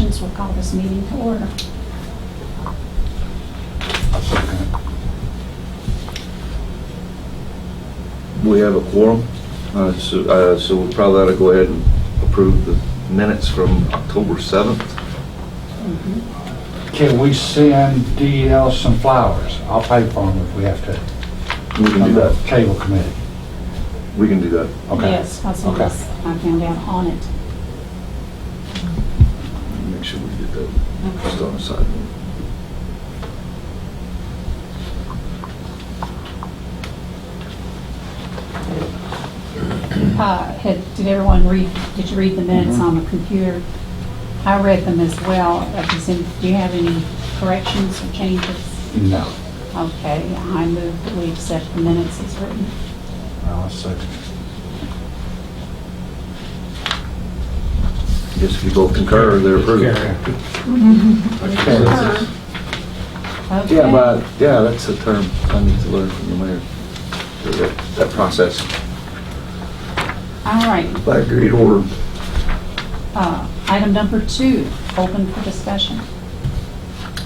questions, we'll call this meeting to order. I'll second it. We have a quorum, so we probably ought to go ahead and approve the minutes from October 7th. Can we send DL some flowers? I'll pay for them if we have to. We can do On the that. Cable committee. We can do that. Okay. Yes, that's what Okay. I found out on it. Make sure we get that just on the side. Did everyone did you read the minutes on the computer? I read them as well. Do you have any corrections or changes? No. Okay, I move that we accept the minutes as written. I'll second it. I guess if you both concur, they're approved. Okay. Yeah, that's a term I need to learn from the mayor. That process. All right. By agreed order. Item number 2, open for discussion.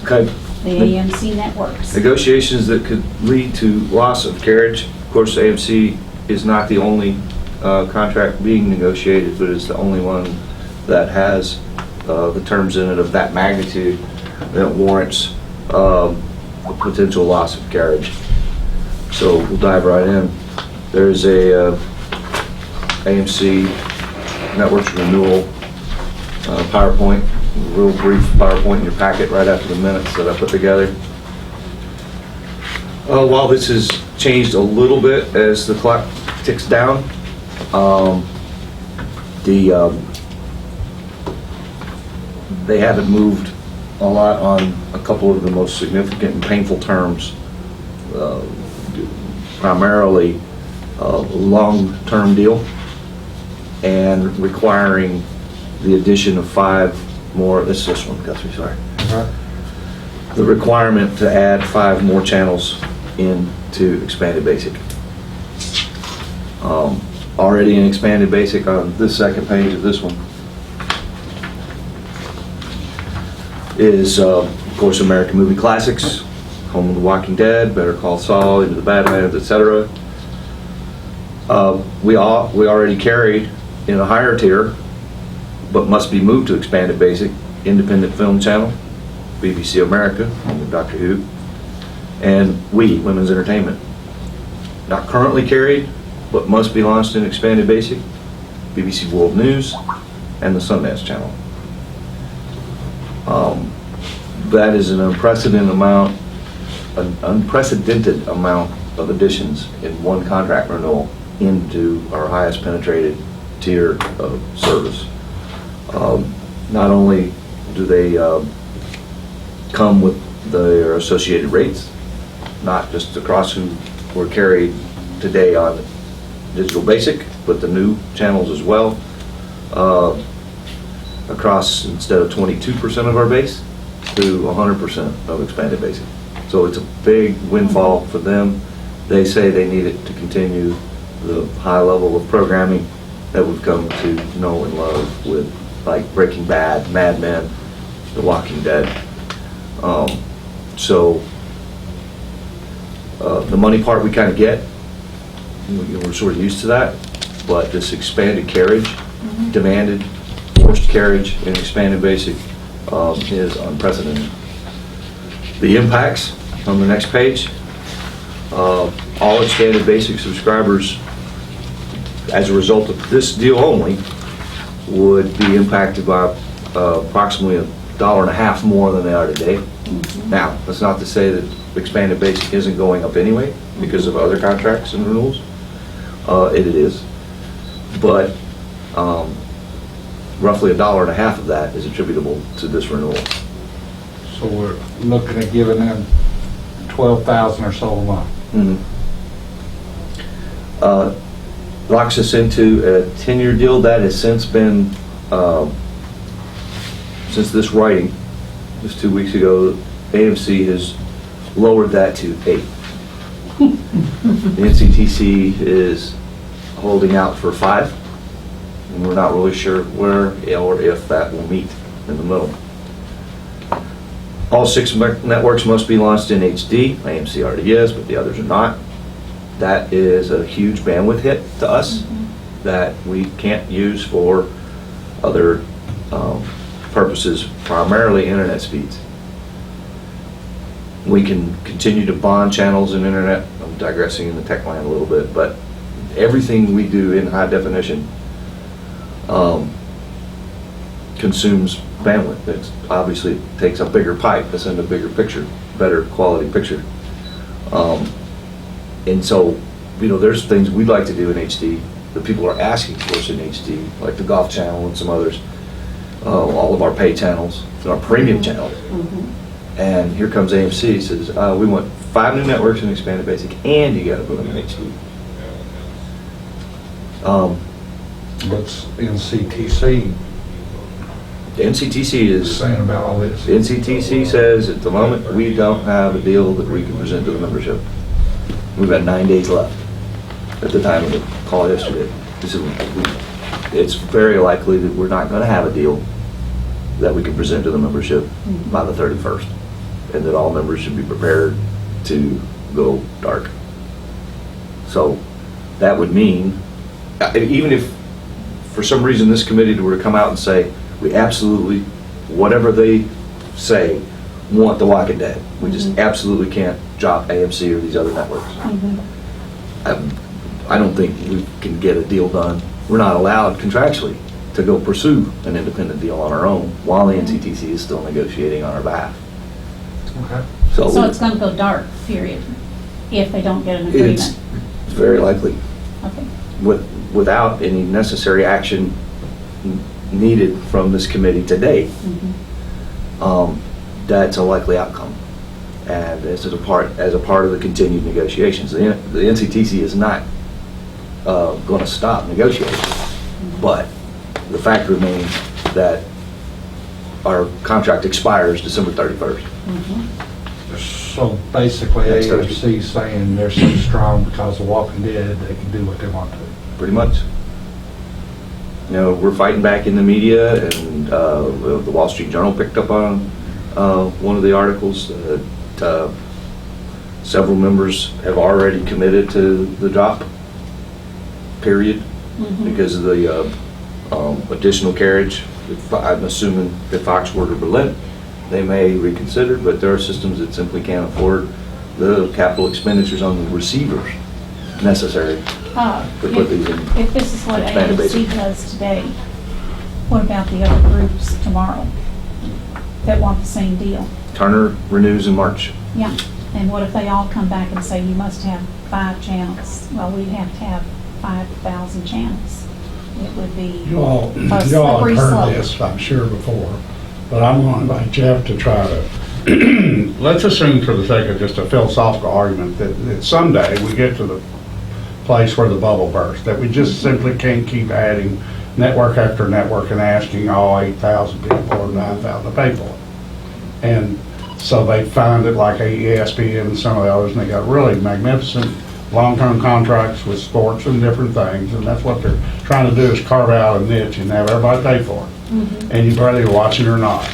Okay. The AMC Networks. Negotiations that could lead to loss of carriage. Of course, AMC is not the only contract being negotiated, but it's the only one that has the terms in it of that magnitude that warrants a potential loss of carriage. So we'll dive right in. There's a AMC Networks renewal PowerPoint, a real brief PowerPoint in your packet right after the minutes that I put together. While this has changed a little bit as the clock ticks down, they haven't moved a lot on a couple of the most significant and painful terms, primarily a long-term deal and requiring the addition of 5 more, this one, Guthrie, sorry. The requirement to add 5 more channels into Expanded Basic. Already in Expanded Basic on this second page of this one is, of course, American Movie Classics, Home of the Walking Dead, Better Call Saul, Into the Badlands, etc. We already carry in a higher tier, but must be moved to Expanded Basic, Independent Film Channel, BBC America, Home of Doctor Who, and Women's Entertainment. Not currently carried, but must be launched in Expanded Basic, BBC World News, and the Sundance Channel. That is an unprecedented amount of additions in one contract renewal into our highest penetrated tier of service. Not only do they come with their associated rates, not just across who were carried today on Digital Basic, but the new channels as well, across, instead of 22% of our base, to 100% of Expanded Basic. So it's a big windfall for them. They say they need it to continue the high level of programming that we've come to know and love with, like Breaking Bad, Mad Men, The Walking Dead. The money part we kind of get, we're sort of used to that, but this expanded carriage, demanded, forced carriage in Expanded Basic is unprecedented. The impacts on the next page, all Expanded Basic subscribers, as a result of this deal only, would be impacted by approximately $1.50 more than they are today. Now, that's not to say that Expanded Basic isn't going up anyway because of other contracts and renewals. It is, but roughly $1.50 of that is attributable to this renewal. So we're looking at giving them $12,000 or so a month. Locks us into a 10-year deal that has since been, since this writing, just 2 weeks ago, AMC has lowered that to 8. The NCTC is holding out for 5, and we're not really sure where or if that will meet in the middle. All 6 networks must be launched in HD. AMC already is, but the others are not. That is a huge bandwidth hit to us that we can't use for other purposes, primarily internet speeds. We can continue to bond channels and internet. I'm digressing in the tech line a little bit, but everything we do in high definition consumes bandwidth. It obviously takes a bigger pipe to send a bigger picture, better quality picture. And so, there's things we'd like to do in HD that people are asking for us in HD, like the golf channel and some others, all of our pay channels, and our premium channels. And here comes AMC, says, we want 5 new networks in expanded basic, and you gotta put them in HD. What's NCTC The NCTC is, saying about all this? the NCTC says at the moment, we don't have a deal that we can present to the membership. We've got 9 days left at the time of the call yesterday. It's very likely that we're not gonna have a deal that we can present to the membership by the 31st, and that all members should be prepared to go dark. So that would mean, even if for some reason this committee were to come out and say, we absolutely, whatever they say, want The Walking Dead, we just absolutely can't drop AMC or these other networks. I don't think we can get a deal done. We're not allowed contractually to go pursue an independent deal on our own while the NCTC is still negotiating on our behalf. Okay. So it's going to go dark, period, if they don't get an agreement? It's very likely. Okay. Without any necessary action needed from this committee today, that's a likely outcome. And as a part of the continued negotiations, the NCTC is not going to stop negotiations, but the fact remains that our contract expires December 31st. So basically, Next Thursday. AMC saying they're so strong because of Walking Dead, they can do what they want to. Pretty much. We're fighting back in the media, and the Wall Street Journal picked up on one of the articles that several members have already committed to the drop period because of the additional carriage. I'm assuming if Foxword or Berlin, they may reconsider, but there are systems that simply can't afford the capital expenditures on the receivers necessary to put these in. If this is what expanded AMC basic. does today, what about the other groups tomorrow that want the same deal? Turner renews in March. Yeah, and what if they all come back and say you must have 5 channels? Well, we'd have to have 5,000 channels. It would be You all a have slippery heard slope. this, I'm sure, before, but I'm going to invite Jeff to try to, let's assume for the sake of just a philosophical argument that someday we get to the place where the bubble bursts, that we just simply can't keep adding network after network and asking all 8,000 people or 9,000 to pay for it. And so they find it like ESPN and some of the others, and they got really magnificent long-term contracts with sports and different things, and that's what they're trying to do, is carve out a niche and have everybody pay for it. And you whether you're watching or not.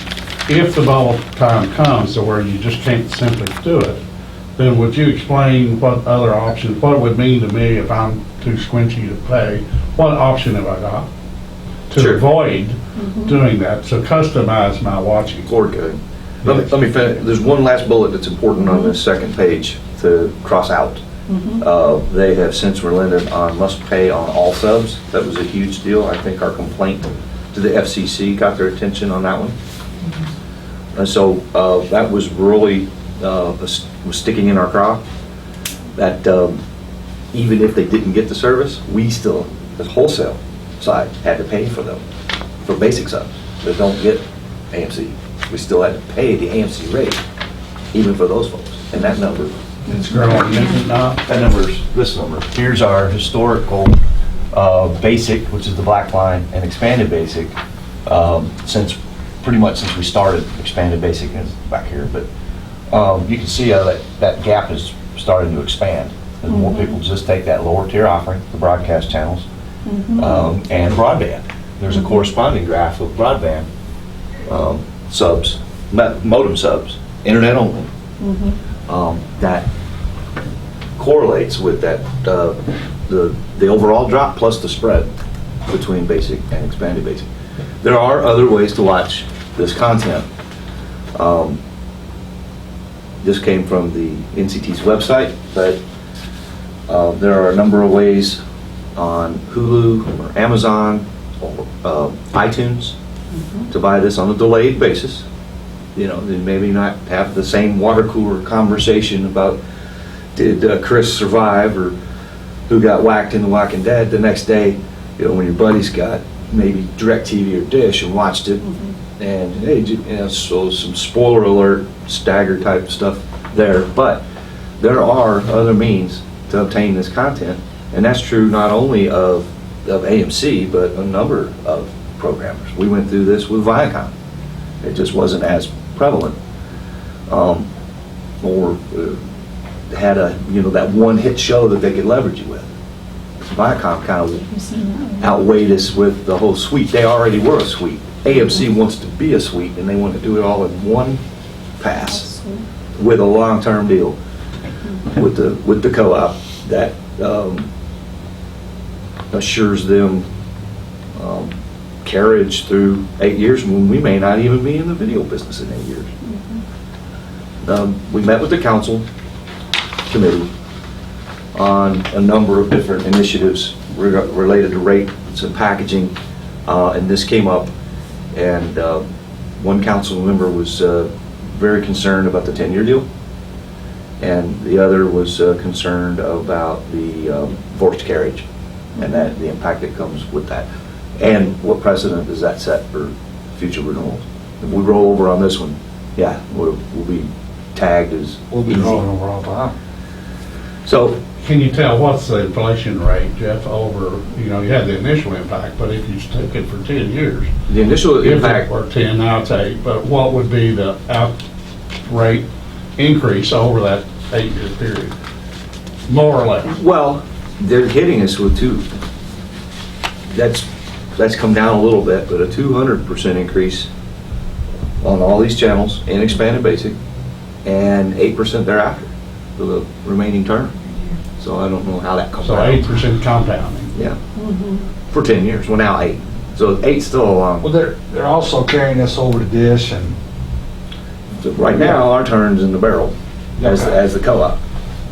If the bubble time comes to where you just can't simply do it, then would you explain what other options, what it would mean to me if I'm too squinchy to pay? What option have I got to Sure. avoid doing that, to customize my watching? Lord good. Let me finish. There's one last bullet that's important on this second page to cross out. They have since relented on must pay on all subs. That was a huge deal. I think our complaint to the FCC got their attention on that one. And so that was really was sticking in our craw, that even if they didn't get the service, we still, the wholesale side, had to pay for them, for basic subs that don't get AMC. We still had to pay the AMC rate, even for those folks. And that number, It's growing, is it not? that number's this number. Here's our historical basic, which is the black line, and expanded basic, pretty much since we started expanded basic, is back here. But you can see how that gap is starting to expand as more people just take that lower tier offering, the broadcast channels, and broadband. There's a corresponding graph of broadband subs, modem subs, internet only. Mhm. That correlates with that, the overall drop plus the spread between basic and expanded basic. There are other ways to watch this content. This came from the NCT's website, but there are a number of ways on Hulu or Amazon or iTunes to buy this on a delayed basis. You know, they maybe not have the same water cooler conversation about did Chris survive or who got whacked in The Walking Dead the next day. You know, when your buddy's got maybe DirecTV or Dish and watched it, and hey, you know, so some spoiler alert, stagger type stuff there. But there are other means to obtain this content, and that's true not only of AMC, but a number of programmers. We went through this with Viacom. It just wasn't as prevalent, or had a, you know, that one hit show that they could leverage you with. Viacom kind of Have you seen that one? outweighed us with the whole suite. They already were a suite. AMC wants to be a suite, and they want to do it all in one pass with a long-term deal with the co-op that assures them carriage through 8 years when we may not even be in the video business in 8 years. We met with the council committee on a number of different initiatives related to rates and packaging, and this came up, and one council member was very concerned about the 10-year deal, and the other was concerned about the forced carriage and that the impact that comes with that, and what precedent does that set for future renewals. If we roll over on this one, yeah, we'll be tagged as We'll be easy. rolling over all the time. So Can you tell what's the inflation rate, Jeff, over, you know, you had the initial impact, but if you took it for 10 years, the initial if it impact, were 10, now it's 8, but what would be the out rate increase over that 8-year period? More or less? well, they're hitting us with that's come down a little bit, but a 200% increase on all these channels in expanded basic, and 8% thereafter for the remaining term. So I don't know how that comes So out. 8% compounding. Yeah, for 10 years. Well, now 8. So 8's still a long. Well, they're also carrying us over to Dish and. So right now, our turn's in the barrel as the co-op.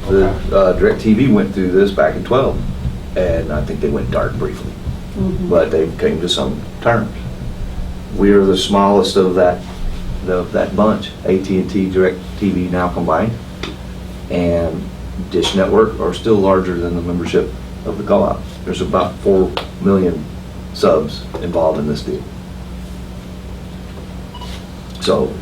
The DirecTV went through this back in 12, and I think they went dark briefly, but they came to some terms. We are the smallest of that bunch. AT&T, DirecTV now combined, and Dish Network are still larger than the membership of the co-op. There's about 4 million subs involved in this deal. So,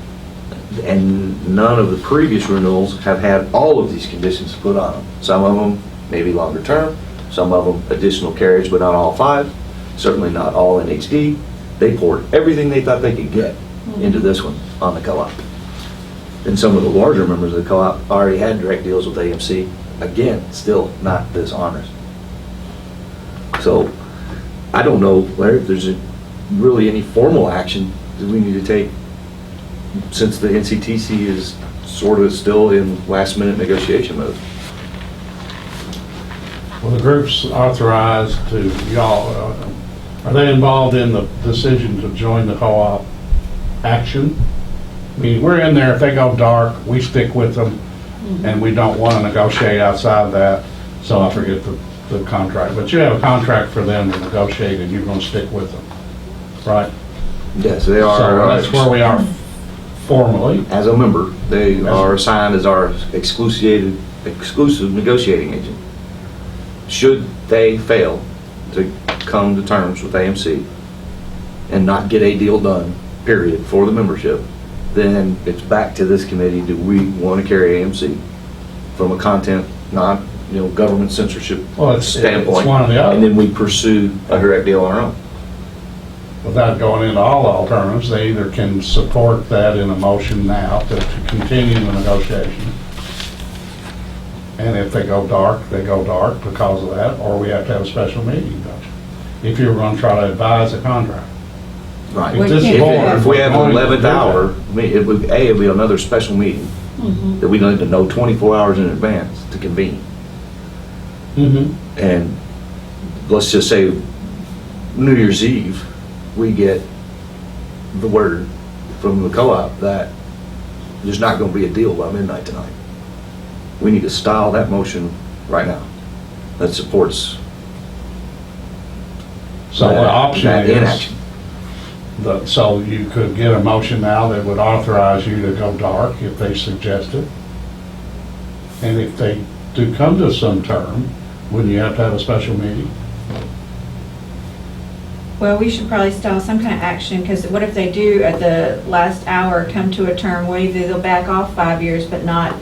and none of the previous renewals have had all of these conditions put on them. Some of them maybe longer term, some of them additional carriage, but not all 5. Certainly not all in HD. They poured everything they thought they could get into this one on the co-op. And some of the larger members of the co-op already had direct deals with AMC. Again, still not this onerous. So, I don't know, Larry, if there's really any formal action that we need to take since the NCTC is sort of still in last-minute negotiation mode. Well, the group's authorized to, y'all, are they involved in the decision to join the co-op action? I mean, we're in there, if they go dark, we stick with them, and we don't want to negotiate outside of that, so I forget the contract. But you have a contract for them to negotiate, and you're going to stick with them, right? Yes, they are. So that's where we are formally. As a member, they are assigned as our exclusive negotiating agent. Should they fail to come to terms with AMC and not get a deal done, period, for the membership, then it's back to this committee. Do we want to carry AMC from a content, not, government censorship standpoint? It's one or the other. And then we pursue a direct deal on our own. Without going into all the alternatives, they either can support that in a motion now to continue the negotiation. And if they go dark because of that, or we have to have a special meeting, don't you? If you're going to try to advise a contract. Right. If this Well, you board If we have was an going to 11th do that, hour, I mean, it'd be another special meeting Mhm. that we need to know 24 hours in advance to convene. Mhm. And let's just say New Year's Eve, we get the word from the co-op that there's not going to be a deal by midnight tonight. We need to style that motion right now that supports So the option that is, inaction. so you could get a motion now that would authorize you to go dark if they suggest it. And if they do come to some term, wouldn't you have to have a special meeting? Well, we should probably style some kind of action, because what if they do at the last hour come to a term where either they'll back off 5 years, but not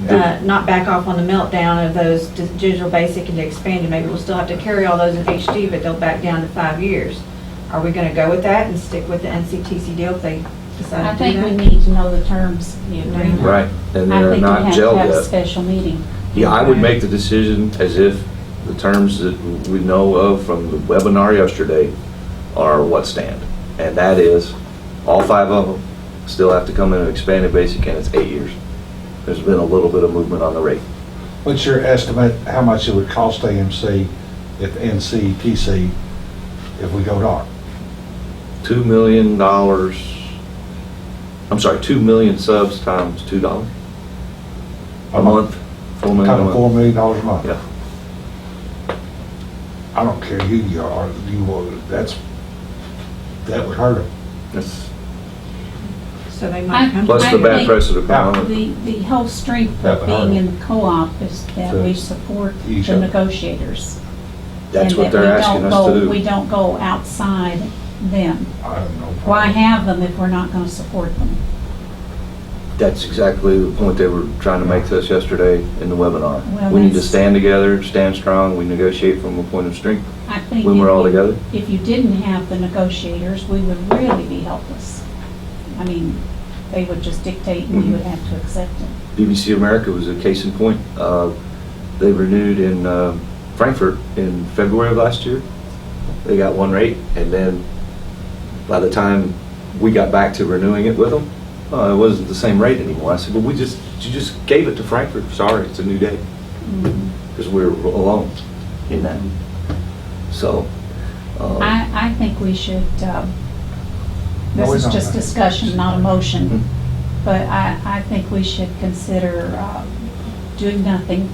back off on the meltdown of those digital basic and expanded? Maybe we'll still have to carry all those in HD, but they'll back down to 5 years. Are we gonna go with that and stick with the NCTC deal if they I decide to think do we that? need to know the terms of the agreement. Right, and I they're think we not have to gelled have a yet. special meeting. Yeah, I would make the decision as if the terms that we know of from the webinar yesterday are what stand. And that is, all 5 of them still have to come in an expanded basic, and it's 8 years. There's been a little bit of movement on the rate. What's your estimate, how much it would cost AMC if NCTC, if we go dark? $2 million, I'm sorry, 2 million subs times $2 a month, 4 million a Kind of $4 month. million a month? Yeah. I don't care who you are, that would hurt them. That's So they might come. plus the bad think press of the crown. The whole strength That of would hurt being them. in the co-op is that we To support each the other. negotiators. That's and what that they're we asking don't us to go- do. We don't go outside them. I have no problem. Why have them if we're not gonna support them? That's exactly the point they were trying to make to us yesterday in the webinar. Well, We need to that's- stand together, stand strong, we negotiate from a point of strength. I think When we're if all you- together? If you didn't have the negotiators, we would really be helpless. I mean, they would just dictate and we would have to accept it. BBC America was a case in point. They renewed in Frankfurt in February of last year. They got one rate, and then by the time we got back to renewing it with them, it wasn't the same rate anymore. I said, well, you just gave it to Frankfurt. Sorry, it's a new day. Because we're alone in that. So, I think we should, No, this we is don't. just discussion, not a motion, but I think we should consider doing nothing,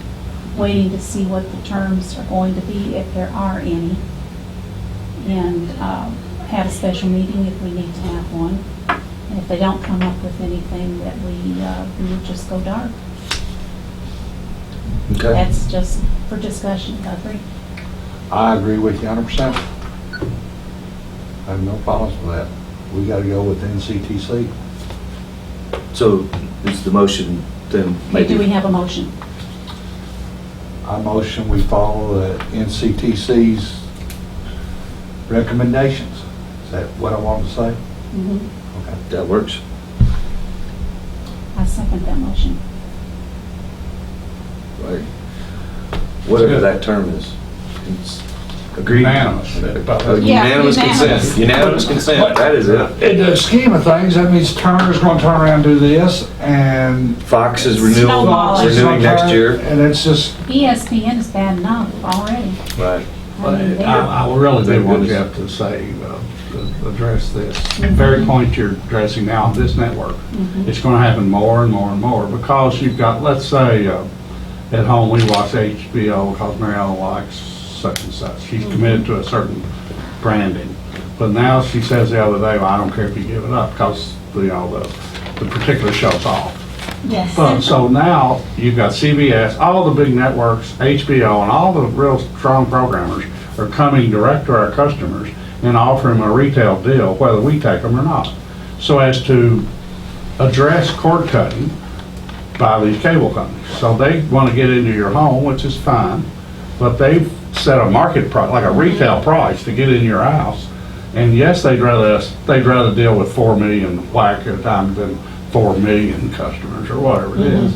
waiting to see what the terms are going to be, if there are any, and have a special meeting if we need to have one. And if they don't come up with anything, that we would just go dark. okay. That's just for discussion, Guthrie. I agree with you 100%. I have no problems with that. We gotta go with NCTC. So is the motion then Okay, do we maybe? have a motion? I motion we follow the NCTC's recommendations. Is that what I wanted to say? Mhm. Okay. That works. I second that motion. Right. Whatever Good. that term is. It's agreed. Unanimous. Yeah, Unanimous unanimous. consent. Unanimous consent, that is it. In the scheme of things, that means Turner's gonna turn around and do this, and Fox is renewing Snowball. next year. And it's just, ESPN is bad enough already. Right. I mean, they're- I really Thank do want goodness. Jeff to say, to address this very point you're addressing now on this network. It's going to happen more and more and more because you've got, let's say, at home we watch HBO because Mariella likes such and such. She's committed to a certain branding. But now she says the other day, well, I don't care if you give it up because, the particular show's off. Yes. But so now you've got CBS, all the big networks, HBO, and all the real strong programmers are coming direct to our customers and offering them a retail deal, whether we take them or not. So as to address cord cutting by these cable companies. So they want to get into your home, which is fine, but they've set a market price, like a retail price to get in your house. And yes, they'd rather deal with 4 million whack at a time than 4 million customers or whatever it is.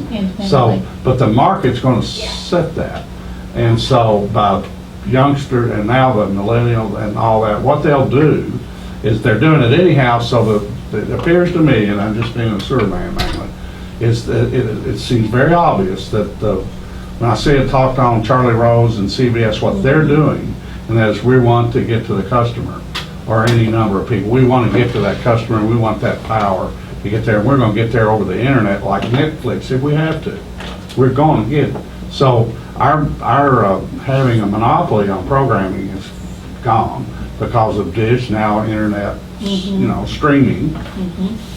So, Independently. but the market's going to set that. And so by youngster and now the millennials and all that, what they'll do is they're doing it anyhow, so it appears to me, and I'm just being a sewer man mainly, is that it seems very obvious that when I see it talked on Charlie Rose and CBS, what they're doing, and that is we want to get to the customer, or any number of people. We want to get to that customer, and we want that power to get there. And we're going to get there over the internet like Netflix if we have to. We're going to get it. So our having a monopoly on programming is gone because of Dish, now internet, streaming,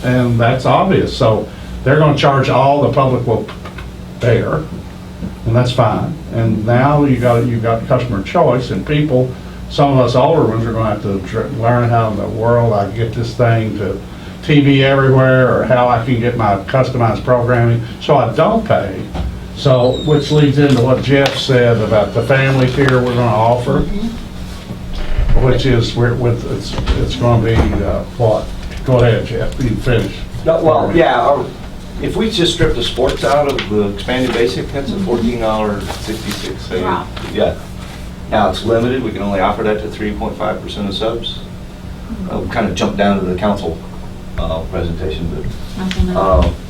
and that's obvious. So they're going to charge all the public will bear, and that's fine. And now you've got customer choice, and people, some of us older ones are going to have to learn how in the world I get this thing to TV everywhere, or how I can get my customized programming so I don't pay. So, which leads into what Jeff said about the family tier we're going to offer, which is it's going to be what? Go ahead, Jeff. You can finish. No, well, yeah, if we just strip the sports out of the expanded basic, that's a $14.66. Wow. Yeah. Now, it's limited. We can only offer that to 3.5% of subs. We kind of jumped down to the council presentation,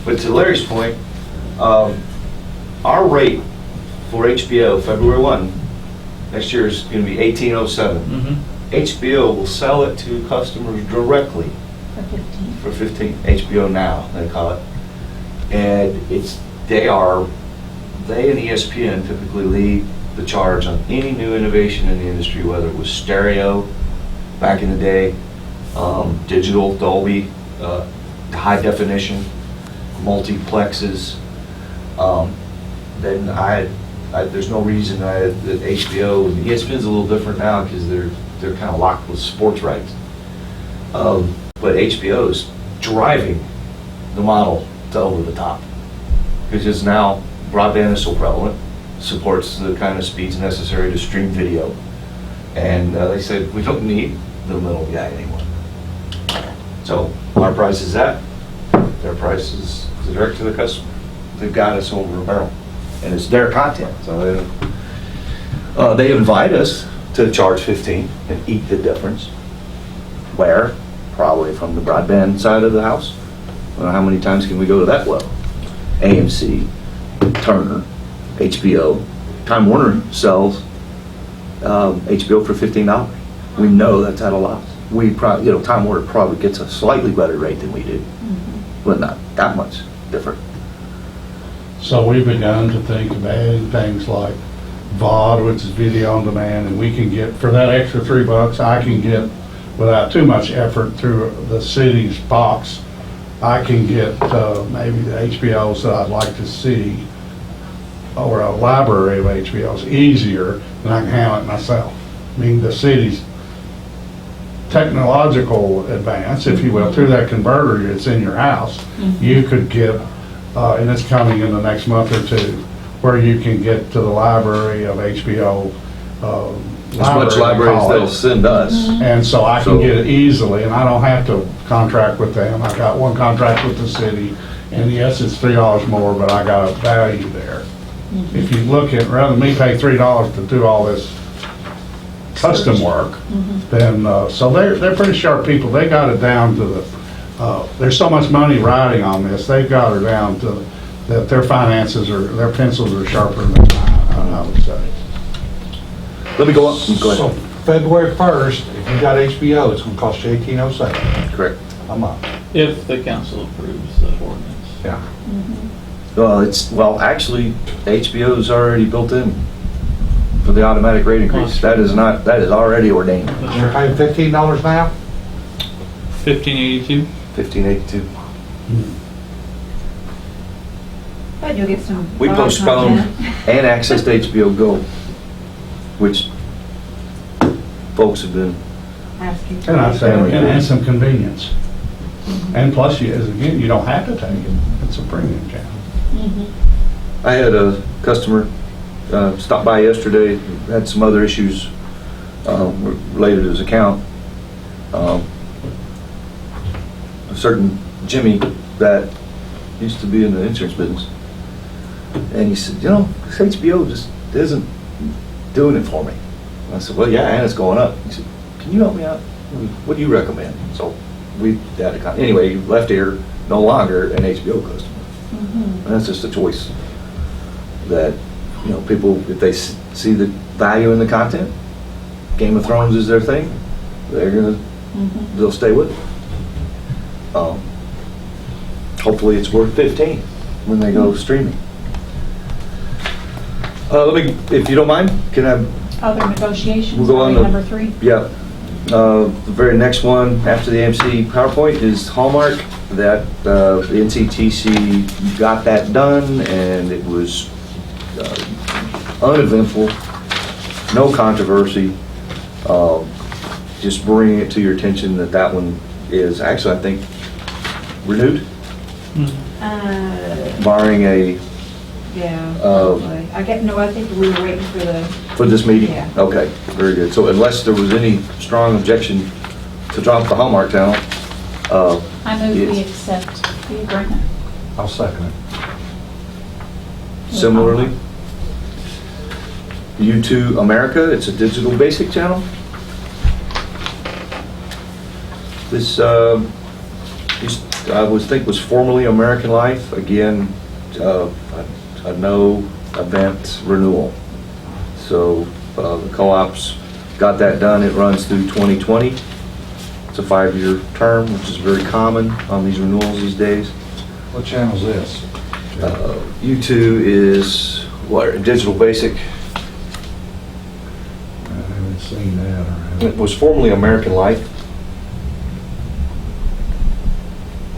but to Larry's point, our rate for HBO, February 1, next year is going to be $18.07. HBO will sell it to customers directly for 15. HBO Now, they call it. And they and ESPN typically lead the charge on any new innovation in the industry, whether it was stereo back in the day, digital, Dolby, high definition, multiplexes. Then there's no reason that HBO and ESPN's a little different now because they're kind of locked with sports rights. But HBO is driving the model to over the top because it's now broadband is so prevalent, supports the kind of speeds necessary to stream video, and they said we don't need the middle guy anymore. So our price is that. Their price is direct to the customer. They've got us over a barrel, and it's their content. So they invite us to charge 15 and eat the difference. Where? Probably from the broadband side of the house. Well, how many times can we go to that well? AMC, Turner, HBO. Time Warner sells HBO for $15. We know that's at a loss. We probably, Time Warner probably gets a slightly better rate than we do, but not that much different. So we've begun to think of adding things like VOD, which is video on demand, and we can get, for that extra $3, I can get, without too much effort through the city's box, I can get maybe the HBOs that I'd like to see, or a library of HBOs, easier than I can handle it myself. I mean, the city's technological advance, if you will, through that converter that's in your house, you could get, and it's coming in the next month or two, where you can get to the library of HBO. As much library as they'll send us. And so I can get it easily, and I don't have to contract with them. I got one contract with the city, and yes, it's $3 more, but I got a value there. If you look at, rather than me pay $3 to do all this custom work, then, so they're pretty sharp people. They got it down to the, there's so much money riding on this, they've got her down to, that their finances their pencils are sharper than mine, I would say. Let me go up. Go So ahead. February 1st, if you got HBO, it's going to cost you $18.07 Correct. a month. If the council approves the ordinance. Yeah. Well, actually, HBO's already built in for the automatic rate increase. That is already ordained. You're paying $15 now? 1582. $15.82. But you'll get some. We broad postponed content. and access to HBO Go, which folks have been. Asking. And I'd say, and some convenience. And plus, you don't have to take it. It's a premium channel. I had a customer stop by yesterday, had some other issues related to his account. A certain Jimmy that used to be in the insurance business. And he said, this HBO just isn't doing it for me. I said, well, yeah, and it's going up. He said, can you help me out? what do you recommend? So we had to, anyway, he left here no longer an HBO customer. Mhm. And that's just a choice that, you know, people, if they see the value in the content, Game of Thrones is their thing, Mhm. they'll stay with it. Hopefully it's worth 15 when they go streaming. Let me, if you don't mind, can I, Other negotiations, We'll go on are we to- number 3? yeah. The very next one after the AMC PowerPoint is Hallmark. That the NCTC got that done, and it was uneventful, no controversy. Just bringing it to your attention that that one is actually, I think, renewed, barring a, Yeah, Uh, probably. I think we were waiting for this meeting? Yeah. Okay, very good. So unless there was any strong objection to drop the Hallmark channel, I move we Yes. accept the agreement. I'll second it. similarly, U2 America, it's a digital basic channel. This, I would think was formerly American Life, again, a no event renewal. So the co-ops got that done, it runs through 2020. It's a 5-year term, which is very common on these renewals these days. What channel's this? U2 is, what, digital basic? I haven't seen that. Or It was formerly American Life.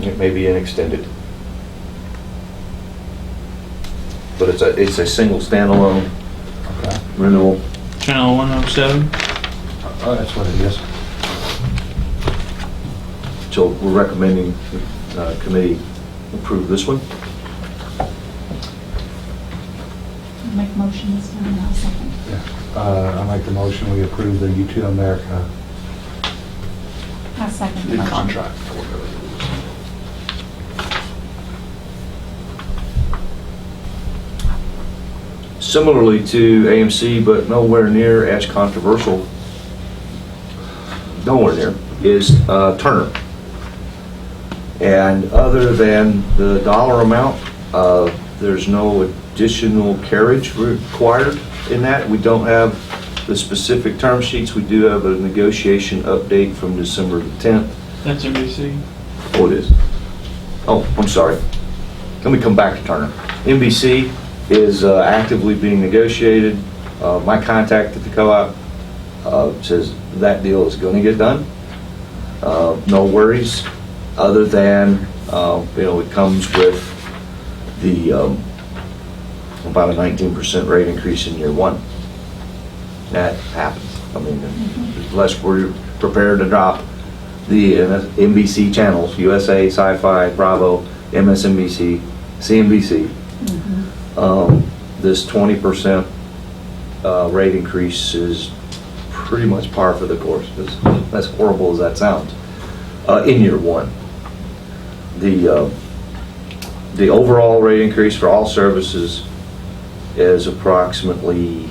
It may be an extended. But it's a single standalone okay. renewal. Channel 107? Oh, that's what it is. So we're recommending the committee approve this one. Make a motion this time, and I'll second. Yeah. I make the motion, we approve the U2 America I second the motion. contract. Similarly to AMC, but nowhere near as controversial, nowhere near, is Turner. And other than the dollar amount, there's no additional carriage required in that. We don't have the specific term sheets. We do have a negotiation update from December the 10th. That's NBC. Oh, it is. Oh, I'm sorry. Let me come back to Turner. NBC is actively being negotiated. My contact at the co-op says that deal is going to get done. No worries, other than, it comes with the about a 19% rate increase in year one. That happens. I mean, unless we're prepared to drop the NBC channels, USA, Sci-Fi, Bravo, MSNBC, CNBC, this 20% rate increase is pretty much par for the course, as horrible as that sounds, in year one. The overall rate increase for all services is approximately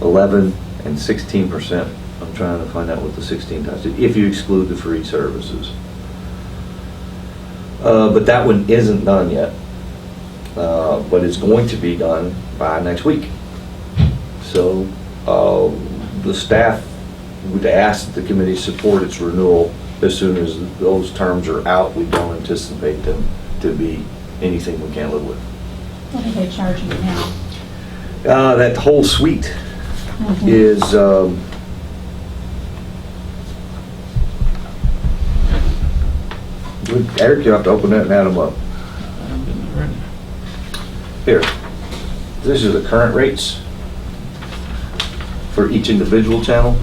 11 and 16%. I'm trying to find out what the 16 times, if you exclude the free services. But that one isn't done yet. But it's going to be done by next week. So the staff would ask that the committee support its renewal as soon as those terms are out. We don't anticipate them to be anything we can't live with. What are they charging now? That whole suite is Eric, you have to open that and add them up. Here, these are the current rates for each individual channel,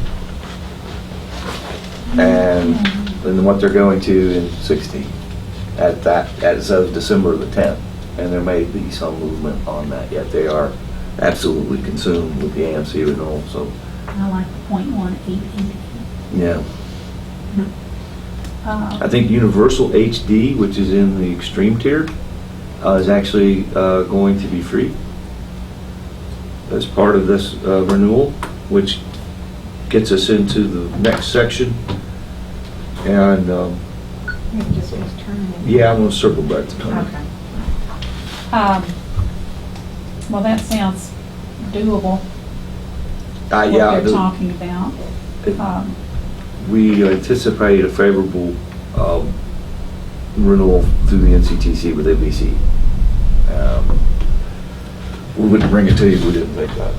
and then what they're going to in 16 as of December the 10th. And there may be some movement on that yet. They are absolutely consumed with the AMC renewal, so, I like the .18. yeah. I think Universal HD, which is in the extreme tier, is actually going to be free as part of this renewal, which gets us into the next section. And, Maybe just was turning. yeah, I'm gonna circle back to Turner. Okay. Well, that sounds doable, Yeah, what they're talking about. Um, we anticipate a favorable renewal through the NCTC with ABC. We wouldn't bring it to you if we didn't think that.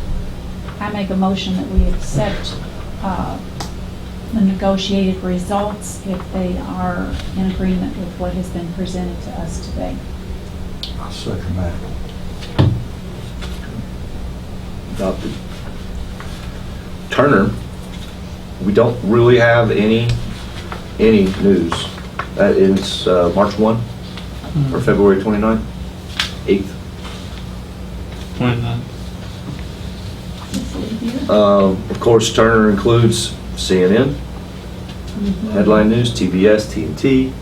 I make a motion that we accept the negotiated results if they are in agreement with what has been presented to us today. I'll second that. Adopted. Turner, we don't really have any news. That is March 1 or February 29th, 8th. 29. Let's leave here. Of course, Turner includes CNN, Headline News, TBS, TNT.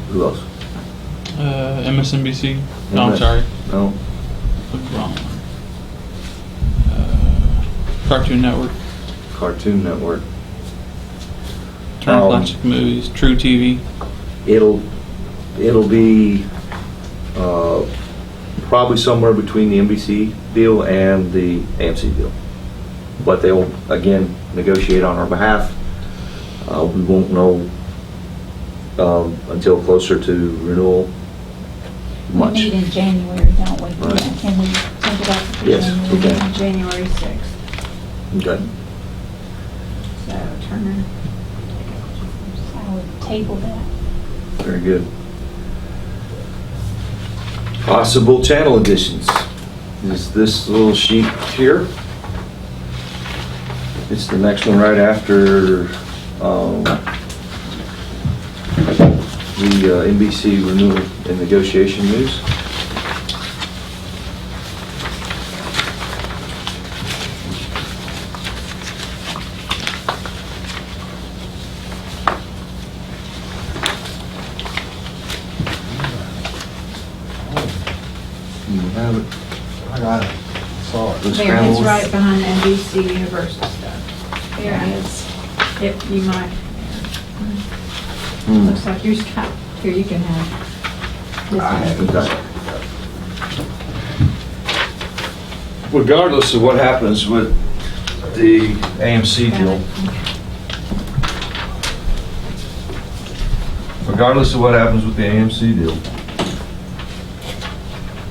Who else? MSNBC. No, I'm MS. sorry. No. The wrong one. Cartoon Network. Cartoon Network. Turner Classic Movies. True TV. It'll be probably somewhere between the NBC deal and the AMC deal. But they'll, again, negotiate on our behalf. We won't know until closer to renewal We much. meet in January, don't we? Right. Can we take it up to Yes, January? we can. On January 6th. Okay. So Turner. I would table that. Very good. Possible channel additions is this little sheet here. It's the next one right after the NBC renewal and negotiation news. You have it. I got it. Saw it. The There, scramble. it's right behind the NBC Universal stuff. There it is. If you might. Hmm. Looks like yours got, here, you can have. this I one. haven't done it. Regardless of what happens with the AMC deal, regardless of what happens with the AMC deal,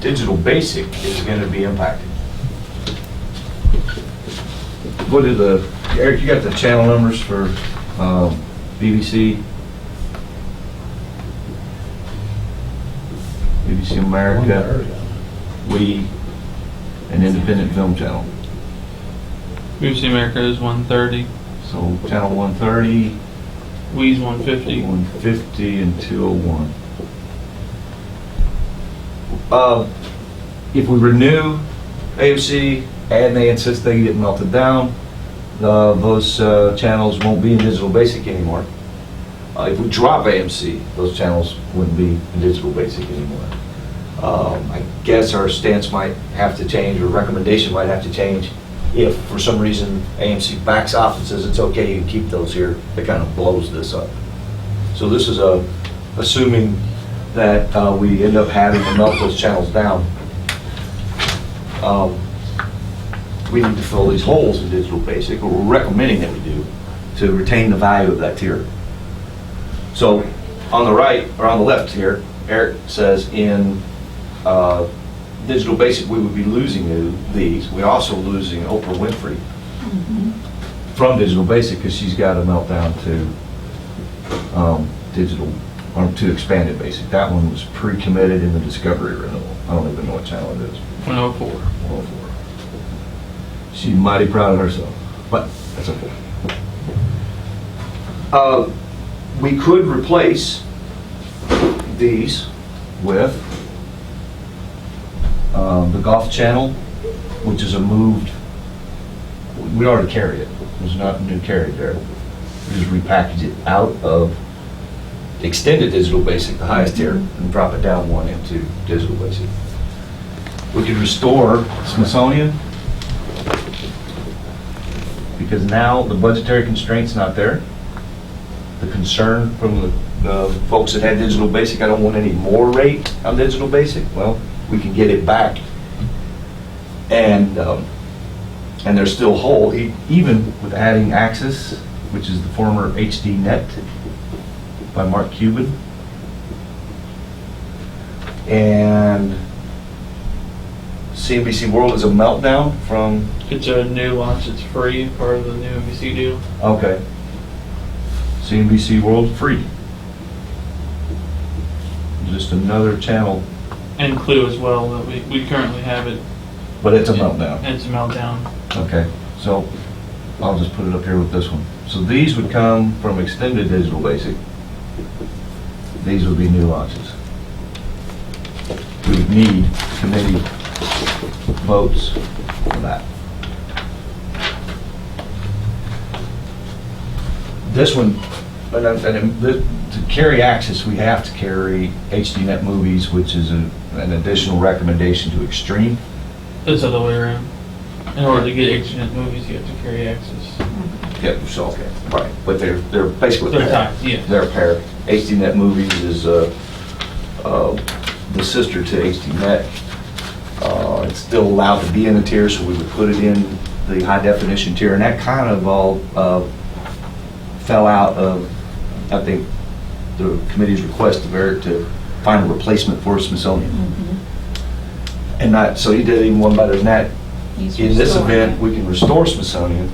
Digital Basic is going to be impacted. What did Eric, you got the channel numbers for BBC? BBC America, We, an independent film channel. BBC America is 130. So channel 130, We's 150. 150, and 201. If we renew AMC and they insist they get melted down, those channels won't be in Digital Basic anymore. If we drop AMC, those channels wouldn't be in Digital Basic anymore. I guess our stance might have to change, or recommendation might have to change if for some reason AMC backs off and says it's okay, you can keep those here. It kind of blows this up. So this is assuming that we end up having to melt those channels down. We need to fill these holes in Digital Basic, or we're recommending that we do, to retain the value of that tier. So on the right, or on the left here, Eric says in Digital Basic we would be losing these. We're also losing Oprah Winfrey from Digital Basic because she's got to melt down to digital, or to Expanded Basic. That one was pre-committed in the Discovery renewal. I don't even know what channel it is. 104. 104. She's mighty proud of herself, but that's okay. We could replace these with the Golf Channel, which is a moved, we already carry it. There's not a new carry there. We just repackage it out of Extended Digital Basic, the highest tier, and drop it down one into Digital Basic. We could restore Smithsonian because now the budgetary constraint's not there. The concern from the folks that had digital basic, I don't want any more rate on digital basic. Well, we can get it back, and they're still whole, even with adding Access, which is the former HD Net by Mark Cuban. And CNBC World is a meltdown from, It's a new launch, it's free, part of the new NBC deal. okay, CNBC World free. Just another channel, And Clue as well, that we currently have it. but it's a meltdown. It's a meltdown. Okay, so I'll just put it up here with this one. So these would come from extended digital basic. These would be new launches. We would need committee votes for that. This one, to carry Access, we have to carry HDNet movies, which is an additional recommendation to Extreme. It's the other way around. In order to get HDNet movies, you have to carry access. Yep, so, okay, right, but they're basically. They're tied, yeah. They're a pair. HDNet Movies is the sister to HDNet. It's still allowed to be in the tier, so we would put it in the high definition tier, and that kind of all fell out of, I think, the committee's request to find a replacement for Smithsonian. And not, so he did even one better than that. He's In this restoring event, it. we can restore Smithsonian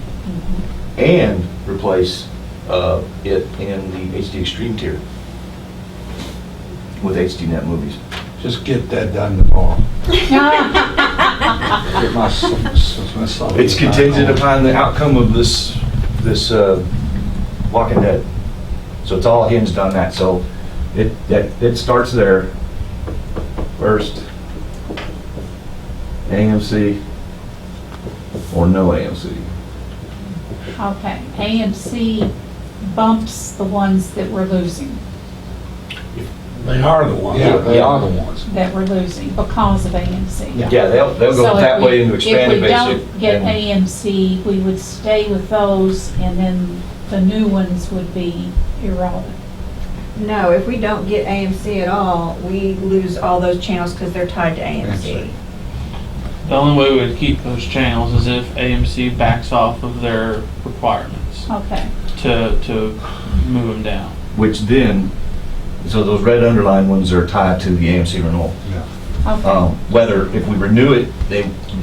and replace it in the HD Extreme tier with HDNet movies. Just get that done tomorrow. Get my Smithsonian. It's contingent upon the outcome of this Walking Dead. So it's all hinged on that. So it starts there first. AMC or no AMC. Okay, AMC bumps the ones that we're losing, They are the ones. Yeah, they are the ones. that we're losing because of AMC. Yeah. Yeah, they'll go So that if way into expanded basic. If we don't get and- AMC, we would stay with those, and then the new ones would be irrelevant. No, if we don't get AMC at all, we lose all those channels because they're tied to AMC. The only way we would keep those channels is if AMC backs off of their requirements Okay, to move them down. Which then, so those red underlined ones are tied to the AMC renewal. okay. Whether, if we renew it,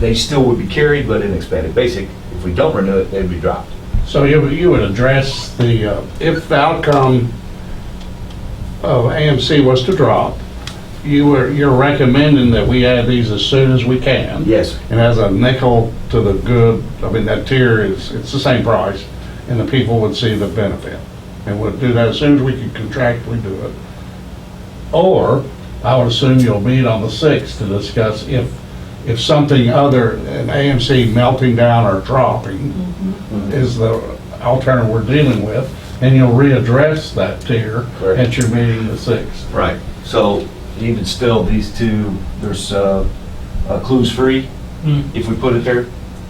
they still would be carried, but in expanded basic. If we don't renew it, they'd be dropped. So you would address the, if the outcome of AMC was to drop, you're recommending that we add these as soon as we can. Yes. And as a nickel to the good, I mean, that tier it's the same price, and the people would see the benefit. And we'll do that as soon as we can contractually do it. Or, I would assume you'll meet on the 6th to discuss if something other than AMC melting down or dropping is the alternative we're dealing with, and you'll readdress that tier Correct. at your meeting the 6th. Right. So even still, these two, there's Clues free, if we put it there.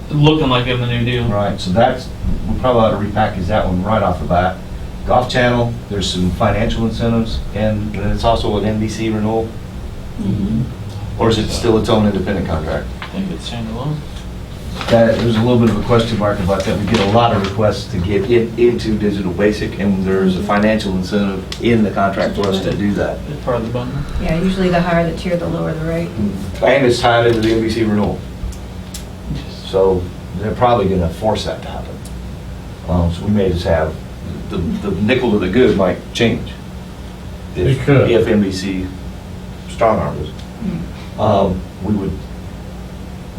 Looking like in the new deal. Right, so that's, we probably ought to repackage that one right off the bat. Golf Channel, there's some financial incentives, and then it's also an NBC renewal. Or is it still its own independent contract? I think it's standalone. There's a little bit of a question mark about that. We get a lot of requests to get into digital basic, and there's a financial incentive in the contract for us to do that. It's part of the bundle. Yeah, usually the higher the tier, the lower the rate. And it's tied into the NBC renewal. So they're probably gonna force that to happen. So we may just have, the nickel to the good might change. It could. If NBC strong arms us. We would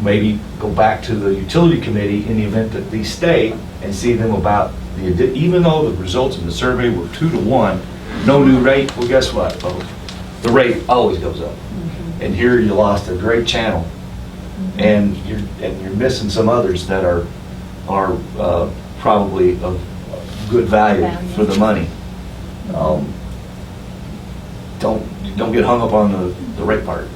maybe go back to the utility committee in the event that these stay and see them about even though the results of the survey were 2-to-1, no new rate, well, guess what, folks? The rate always goes up. And here you lost a great channel, and you're missing some others that are probably of good value for the money. Don't get hung up on the rate part.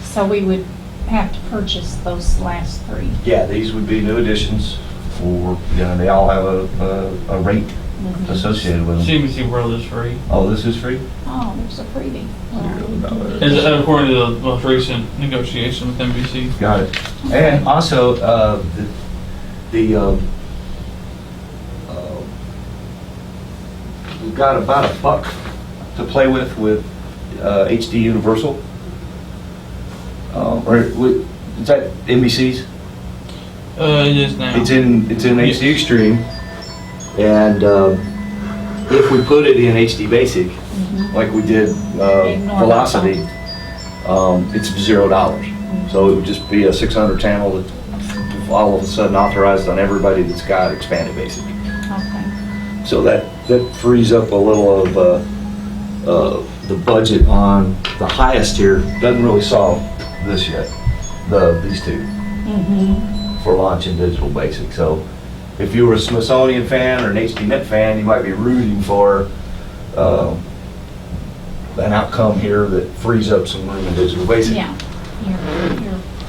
So we would have to purchase those last three. Yeah, these would be new additions. for, they all have a rate associated with them. CBC World is free. Oh, this is free? Oh, there's a freebie. Is according to the most recent negotiation with NBC. Got it. And also, we've got about $1 to play with HD Universal. Is that NBC's? It is now. It's in HD Extreme, and if we put it in HD Basic, like we did Ignore Velocity, it's $0. So it would just be a 600 channel that all of a sudden authorized on everybody that's got expanded Basic. Okay. So that frees up a little of the budget on the highest tier. Doesn't really solve this yet. These two for launching digital Basic. So if you were a Smithsonian fan or an HDNet fan, you might be rooting for an outcome here that frees up some room in digital Basic. Yeah. You're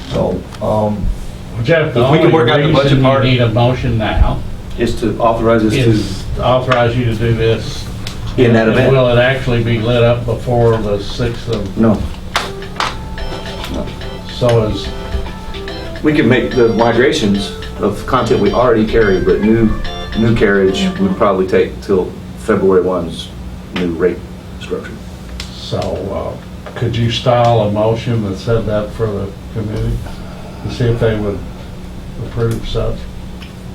So Jeff, the If we can only work out the budget reason part- you need a motion now is to authorize us is to authorize you to do this. In that event. Will it actually be lit up before the 6th of, No. so is, We can make the migrations of content we already carry, but new carriage would probably take till February 1's new rate structure. so could you style a motion that said that for the committee? To see if they would approve such?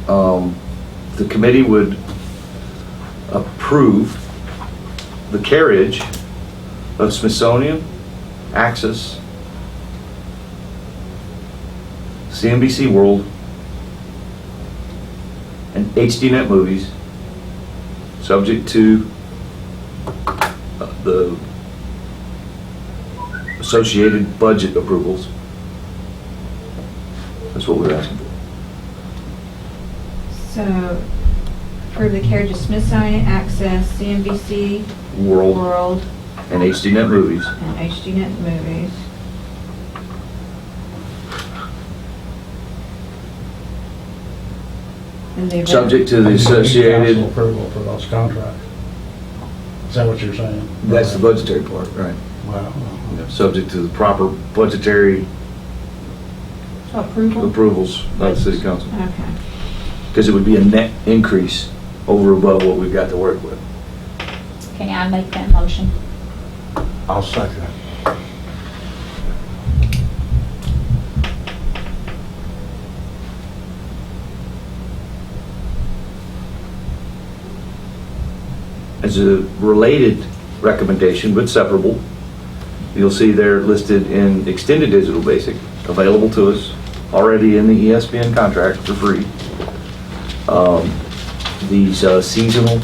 The committee would approve the carriage of Smithsonian, Access, CNBC World, and HDNet movies, subject to the associated budget approvals. That's what we're asking for. So, approve the carriage of Smithsonian, Access, CNBC, World World, and HDNet movies, and HDNet movies. In the event- subject to the Council associated, approval for those contracts. Is that what you're saying? that's the budgetary part, right? Wow. Subject to the proper budgetary approval. approvals by the city council. Okay. Because it would be a net increase over above what we've got to work with. Okay, I make that motion. I'll second it. As a related recommendation, but separable, you'll see they're listed in extended digital basic, available to us already in the ESPN contract for free. These seasonal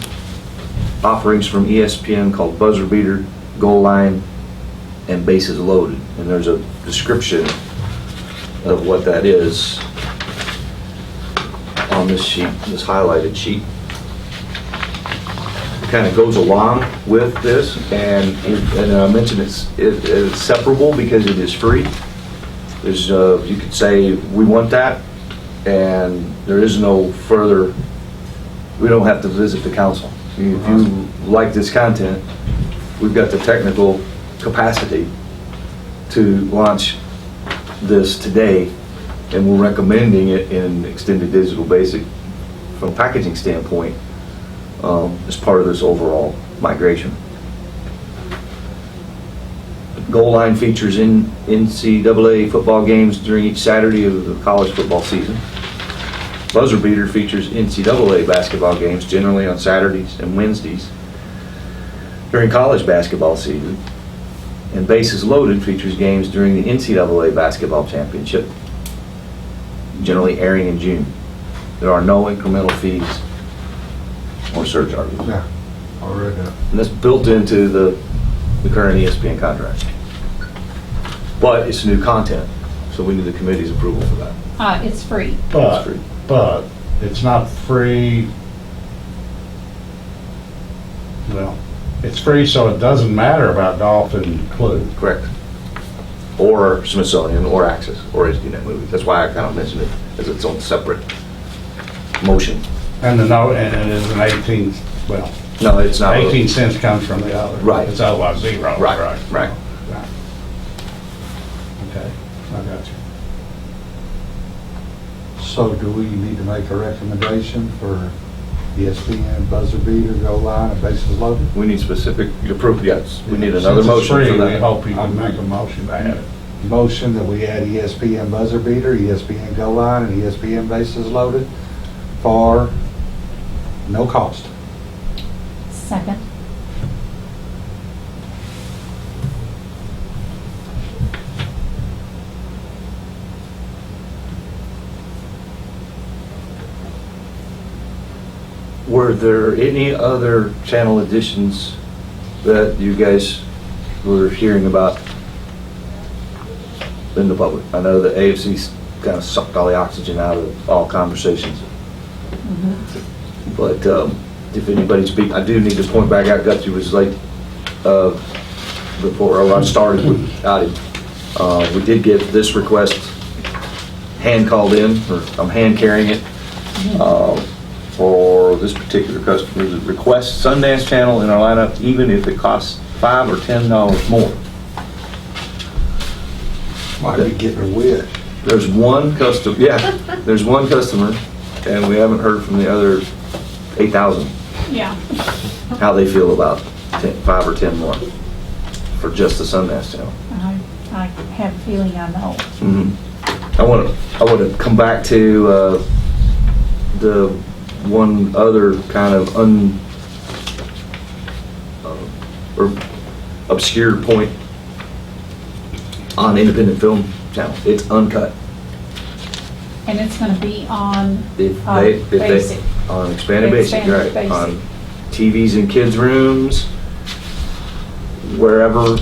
offerings from ESPN called Buzzer Beater, Goal Line, and Bases Loaded. And there's a description of what that is on this sheet, this highlighted sheet. Kind of goes along with this, and I mentioned it's separable because it is free. There's you could say we want that, and there is no further. We don't have to visit the council. If you like this content, we've got the technical capacity to launch this today, and we're recommending it in extended digital basic from a packaging standpoint. As part of this overall migration. Goal Line features in NCAA football games during each Saturday of the college football season. Buzzer Beater features NCAA basketball games generally on Saturdays and Wednesdays during college basketball season. And Bases Loaded features games during the NCAA basketball championship, generally airing in June. There are no incremental fees or surcharges. Yeah, I read that. And that's built into the current ESPN contract. But it's new content, so we need the committee's approval for that. It's free. It's free. But it's not free. Well, it's free, so it doesn't matter about golf included. Correct. Or Smithsonian, or Access, or HDNet movies. That's why I kind of mentioned it as its own separate motion. And and it is an 18, well, No, it's not. 18 cents comes from the other. Right. It's otherwise zero. Right, Right. right. Okay, I got you. So do we need to make a recommendation for ESPN buzzer beater, goal line, and bases loaded? We need specific approval, yes. We need another Since it's motion free, for we that. hope you can make a motion to add it. Motion that we add ESPN buzzer beater, ESPN goal line, and ESPN bases loaded for no cost. Second. Were there any other channel additions that you guys were hearing about in the public? I know that AFC's kind of sucked all the oxygen out of all conversations. But if anybody speak, I do need to point back out, Guthrie was late before I started without him. We did get this request hand called in, or I'm hand carrying it, for this particular customer. That requests Sundance Channel in our lineup, even if it costs $5 or $10 more. Might be getting a wish. There's one customer, there's one customer, and we haven't heard from the other 8,000 Yeah. how they feel about 5 or 10 more for just the Sundance Channel. I have a feeling I know. I want to come back to the one other kind of or obscure point on independent film channel. It's uncut. And it's gonna be on If basic. they on expanded basic, Expanded right? basic. On TVs in kids' rooms, wherever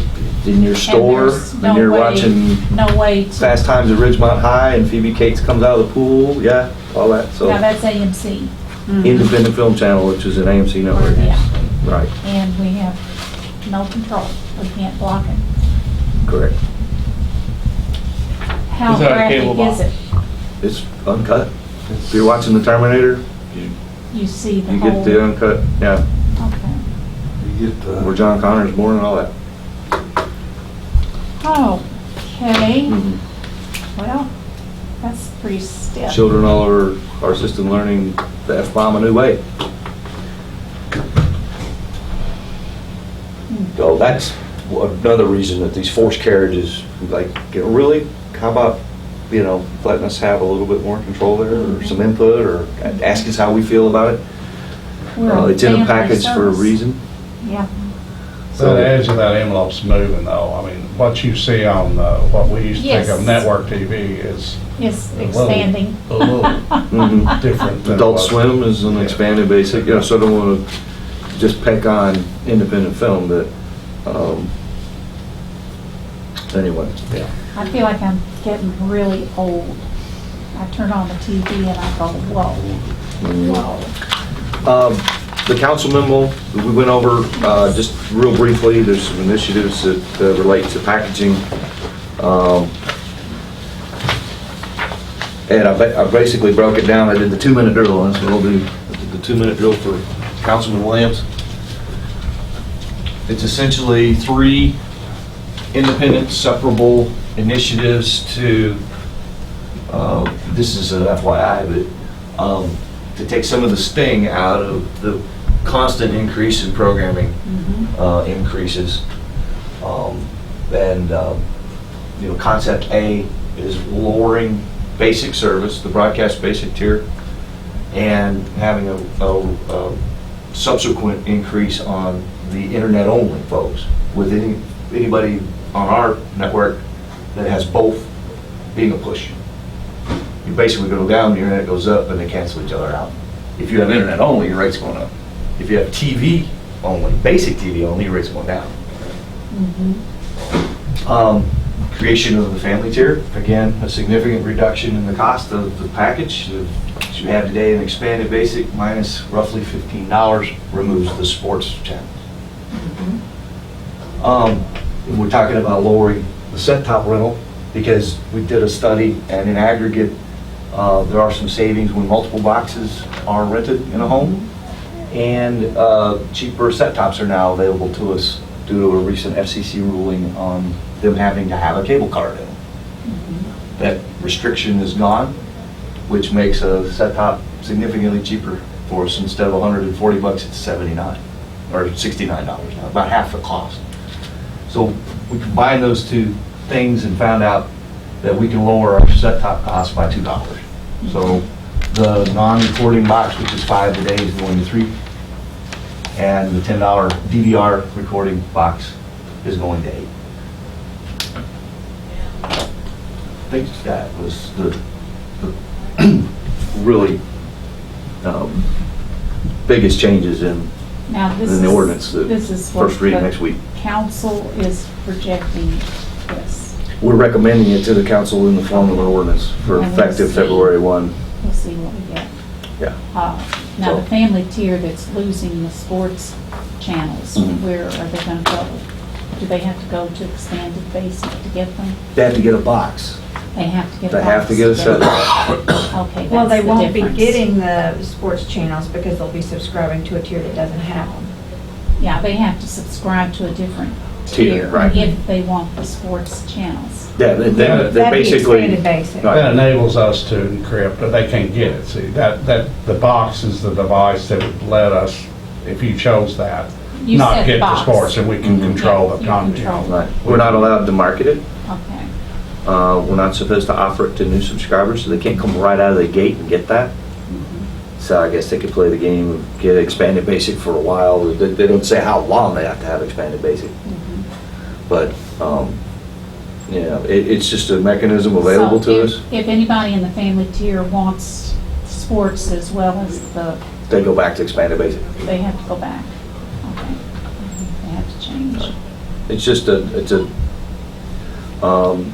in your store, there's when you're watching No way to. Fast Times at Ridgemont High and Phoebe Cates comes out of the pool, yeah, all that. So Now, that's AMC, independent film channel, which is an AMC network, Yeah. right? and we have no control. We can't block it. Correct. How Is that a graphic cable is box? it? It's uncut. If you're watching the Terminator, You see the you whole. get the uncut, yeah, Okay. You get the. where John Connor is born and all that. Okay, well, that's pretty stiff. Children all over our system learning the F-bomb a new way. So that's another reason that these forced carriages, like, really, how about, letting us have a little bit more control there, or some input, or ask us how we feel about it? We're on It's in a family package for a service. reason. Yeah, So the edge of that envelope's moving though. I mean, what you see on what we used to think of Yes. network TV is it's a little- expanding. a little Mhm. different than Adult what- Swim is an Yeah. expanded basic, so I don't want to just peck on independent film, but, anyway, yeah. I feel like I'm getting really old. I turn on the TV and I go, whoa, whoa. The council memo, that we went over, just real briefly, there's some initiatives that relate to packaging. And I basically broke it down, I did the 2-minute drill, and so we'll do the 2-minute drill for Councilman Williams. It's essentially 3 independent, separable initiatives to, this is an FYI, but to take some of the sting out of the constant increase in programming increases. Concept A is lowering basic service, the broadcast basic tier, and having a subsequent increase on the internet-only folks. With anybody on our network that has both being a push. You're basically going to go down, the internet goes up, and they cancel each other out. If you have internet only, your rate's going up. If you have TV only, basic TV only, your rate's going down. Creation of the family tier, again, a significant reduction in the cost of the package. That you have today, an expanded basic minus roughly $15 removes the sports channels. And we're talking about lowering the set-top rental because we did a study, and in aggregate, There are some savings when multiple boxes are rented in a home. And cheaper set tops are now available to us due to a recent FCC ruling on them having to have a cable card in them. That restriction is gone, which makes a set top significantly cheaper for us. Instead of $140, it's $79 or $69 now, about half the cost. So we combined those two things and found out that we can lower our set top cost by $2. So the non-recording box, which is 5 today, is going to 3. And the $10 DVR recording box is going to 8. I think that was the really biggest changes in Now, this the ordinance, the this is what first reading the next week. council is projecting this. We're recommending it to the council in the form of an ordinance for And we'll effective see. February 1. We'll see what we get. Yeah. Now, the So- family tier that's losing the sports channels, Mhm. where are they going to go? Do they have to go to expanded basic to get them? They have to get a box. They have to get a They have to box get a to set. Okay, Well, that's they the won't be difference. getting the sports channels because they'll be subscribing to a tier that doesn't have them. Yeah, they have to subscribe to a different Tier, tier right. if they want the sports channels. Yeah, they That'd be basically. expanded basic. Right. That enables us to encrypt, but they can't get it. See, the box is the device that would let us, if you chose that, You not said get the box. sports, and we can Mhm. control Yeah, the you content. control. Right. We're not allowed to market it. Okay. We're not supposed to offer it to new subscribers, so they can't come right out of the gate and get that. So I guess they could play the game and get expanded basic for a while. They don't say how long they have to have expanded basic. But, it's just a mechanism available So to if- us. If anybody in the family tier wants sports as well as They go back to expanded basic. they have to go back. Okay. They have to change. It's just a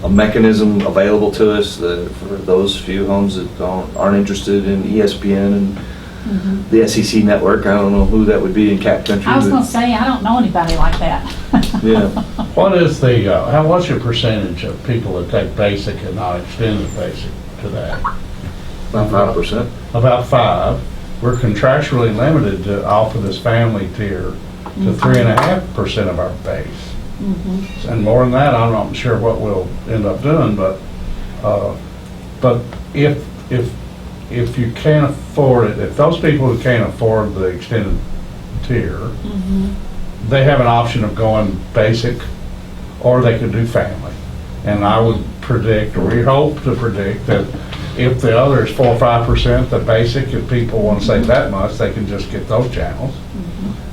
mechanism available to us for those few homes that aren't interested in ESPN and the SEC network. I don't know who that would be in Cap Country. I was but- gonna say, I don't know anybody like that. Yeah. What is what's your percentage of people that take basic and not extended basic to that? About 5%. About 5. We're contractually limited to offer this family tier to 3.5% of our base. And more than that, I'm not sure what we'll end up doing, but if you can't afford it, if those people who can't afford the extended tier, they have an option of going basic, or they could do family. And I would predict, or we hope to predict, that if the other is 4 or 5%, the basic, if people want to save that much, they can just get those channels.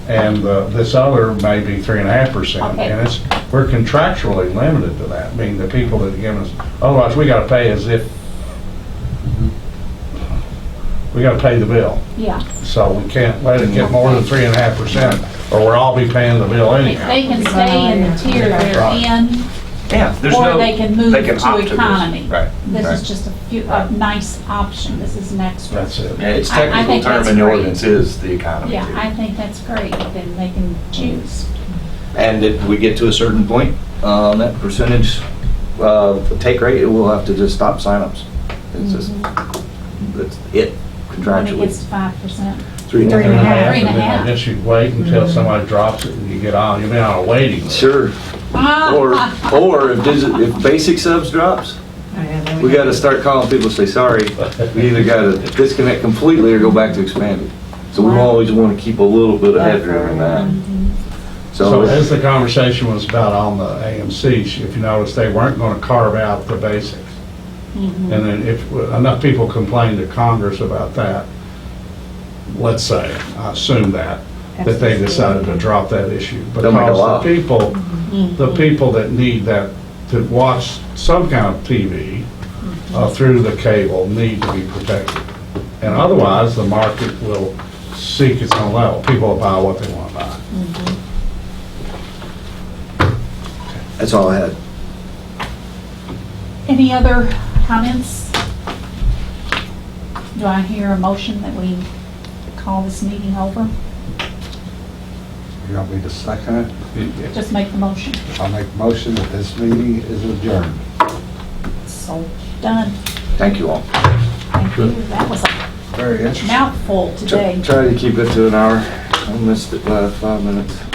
And this other may be 3.5%. Okay. And we're contractually limited to that, meaning the people that give us, otherwise we got to pay as if, we got to pay the bill. Yeah. So we can't let it get more than 3.5%, or we'll all be paying the bill anyhow. They can stay in the tier they're in, Yeah, there's or no. they can move they can opt to this. economy. Right. This right. is just a nice option. This is an extra. That's it. Yeah, its I technical think term that's in the great. ordinance is the economy Yeah, tier. I think that's great. Then they can choose. And if we get to a certain point, that percentage take rate, it will have to just stop signups. It's just, that's it When it contractually. gets to 5%. 3.5. And then I 3.5. guess you'd wait until somebody drops it and you get on, you'll be on a waiting list. Sure. Or if basic subs drops, we got to start calling people and say, sorry, we either got to disconnect completely or go back to expanded. So we always want to keep a little bit of headroom in that. So as the conversation was about on the AMCs, if you notice, they weren't going to carve out the basics. And then if enough people complained to Congress about that, let's say, I assume that they decided to drop that issue. They'll make a law. Because the people that need that, to watch some kind of TV through the cable need to be protected. And otherwise, the market will seek its own level. People will buy what they want to buy. That's all I had. Any other comments? Do I hear a motion that we call this meeting over? You want me to second it? Just make the motion. I'll make a motion that this meeting is adjourned. So, done. Thank you all. Thank That was a Very interesting. mouthful today. Try to keep it to an hour. I missed it by 5 minutes.